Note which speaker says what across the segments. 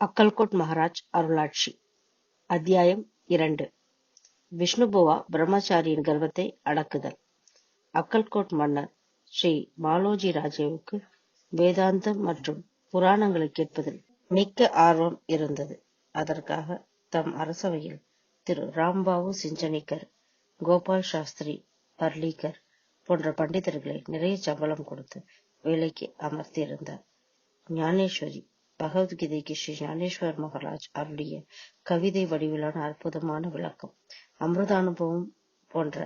Speaker 1: அக்கல்கோட் மகாராஜ் அருளாட்சி. அத்தியாயம் 2. விஷ்ணுபுவா பிரம்மச்சாரியின் கர்வத்தை அடக்குதல். அக்கல்கோட் மன்னர் ஸ்ரீ மாலோஜி ராஜேவுக்கு வேதாந்தம் மற்றும் புராணங்களை கேட்பதில் மிக்க ஆர்வம் இருந்தது. அதற்காக தம் அரசவையில் திரு ராம்பாபு சிஞ்சனிக்கர், கோபால் சாஸ்திரி பர்லீகர் போன்ற பண்டிதர்களை நிறைய சம்பளம் கொடுத்து வேலைக்கு அமர்த்தியிருந்தார். ஞானேஸ்வரி பகவத்கீதைக்கு ஸ்ரீ ஞானேஸ்வர் மகாராஜ் அருளிய கவிதை வடிவிலான அற்புதமான விளக்கம், அமிர்தானுபவம் போன்ற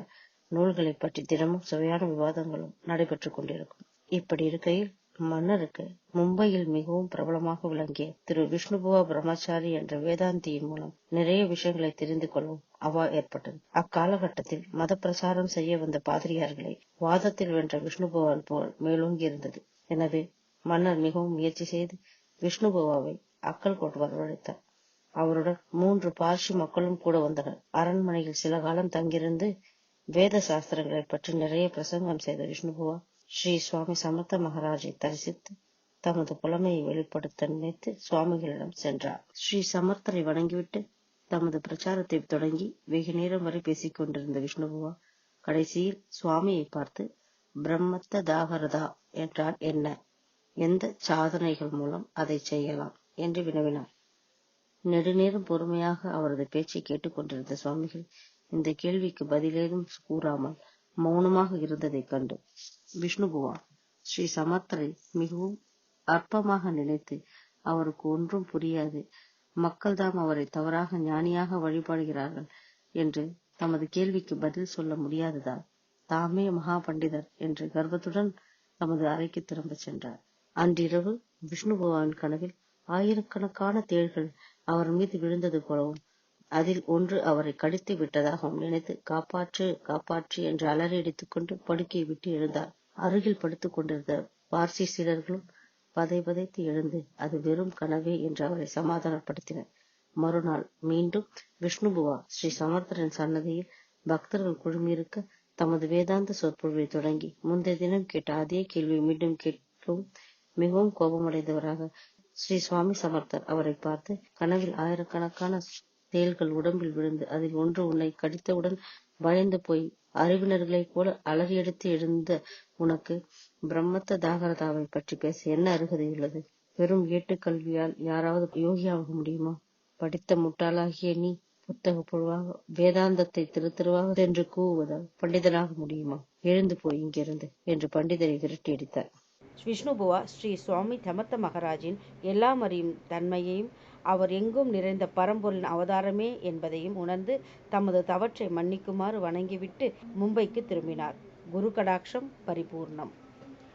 Speaker 1: நூல்களை பற்றி தினமும் சுவையான விவாதங்களும் நடைபெற்றுக் கொண்டிருக்கும். இப்படி இருக்கையில் மன்னருக்கு மும்பையில் மிகவும் பிரபலமாக விளங்கிய திரு விஷ்ணுபுவா பிரம்மச்சாரி என்ற வேதாந்தியின் மூலம் நிறைய விஷயங்களை தெரிந்து கொள்ளும் அவா ஏற்பட்டது. அக்காலகட்டத்தில் மத பிரசாரம் செய்ய வந்த பாதிரியார்களை வாதத்தில் வென்ற விஷ்ணுபுவான் போல் மேலோங்கி இருந்தது. எனவே மன்னர் மிகவும் முயற்சி செய்து விஷ்ணுபுவாவை அக்கல்கோட் வரவழைத்தார். அவருடன் 3 பார்சி மக்களும் கூட வந்தனர். அரண்மனையில் சில காலம் தங்கியிருந்து வேத சாஸ்திரங்களை பற்றி நிறைய பிரசங்கம் செய்த விஷ்ணுபுவா ஸ்ரீ சுவாமி சமர்த்த மகாராஜை தரிசித்து தமது புலமையை வெளிப்படுத்த நினைத்து சுவாமிகளிடம் சென்றார். ஸ்ரீ சமர்த்தரை வணங்கிவிட்டு தமது பிரச்சாரத்தை தொடங்கி வெகு நேரம் வரை பேசிக் கொண்டிருந்த விஷ்ணுபுவா கடைசியில் சுவாமியை பார்த்து, பிரம்மத்த தாகரதா என்றால் என்ன, எந்த சாதனைகள் மூலம் அதை செய்யலாம் என்று வினவினார். நெடுநேரம் பொறுமையாக அவரது பேச்சை கேட்டுக் கொண்டிருந்த சுவாமிகள் இந்த கேள்விக்கு பதிலேதும் கூறாமல் மௌனமாக இருந்ததை கண்டு விஷ்ணுபுவா ஸ்ரீ சமர்த்தரை மிகவும் அற்பமாக நினைத்து, அவருக்கு ஒன்றும் புரியாது, மக்கள்தாம் அவரை தவறாக ஞானியாக வழிபாடுகிறார்கள் என்று தமது கேள்விக்கு பதில் சொல்ல முடியாததால் தாமே மகா பண்டிதர் என்று கர்வத்துடன் தமது அறைக்கு திரும்ப சென்றார். அன்றிரவு விஷ்ணுபுவாவின் கனவில் ஆயிரக்கணக்கான தேள்கள் அவர் மீது விழுந்தது போலவும் அதில் ஒன்று அவரை கடித்து விட்டதாகவும் நினைத்து காப்பாற்று காப்பாற்று என்று அலறி அடித்துக் கொண்டு படுக்கையை விட்டு எழுந்தார். அருகில் படுத்துக் கொண்டிருந்த பார்சி சீடர்களும் பதைத்து எழுந்து அது வெறும் கனவே என்று அவரை சமாதானப்படுத்தினர். மறுநாள் மீண்டும் விஷ்ணுபுவா ஸ்ரீ சமர்த்தரின் சன்னதியில் பக்தர்கள் குழுமியிருக்க தமது வேதாந்த சொற்பொழிவை தொடங்கி முந்தைய தினம் கேட்ட அதே கேள்வியை மீண்டும் கேட்கவும் மிகவும் கோபமடைந்தவராக ஸ்ரீ சுவாமி சமர்த்தர் அவரை பார்த்து, கனவில் ஆயிரக்கணக்கான தேள்கள் உடம்பில் விழுந்து அதில் ஒன்று உன்னை கடித்தவுடன் பயந்து போய் அறிவினர்களைப் போல அலறியடித்து எழுந்த உனக்கு பிரம்மத்த தாகரதாவை பற்றி பேச என்ன அருகதையுள்ளது? வெறும் ஏட்டுக்கல்வியால் யாராவது யோகியாக முடியுமா? படித்த முட்டாளாகிய நீ புத்தக புழுவாக வேதாந்தத்தை திருவாக சென்று கூவுவதால் பண்டிதனாக முடியுமா? எழுந்து போய் இங்கிருந்து என்று பண்டிதரை விரட்டி அடித்தார்.
Speaker 2: விஷ்ணுபுவா ஸ்ரீ சுவாமி சமர்த்த மகாராஜின் எல்லாம் அறியும் தன்மையையும் அவர் எங்கும் நிறைந்த பரம்பொருளின் அவதாரமே என்பதையும் உணர்ந்து தமது தவற்றை மன்னிக்குமாறு வணங்கிவிட்டு மும்பைக்கு திரும்பினார். குரு கடாட்சம் பரிபூர்ணம்.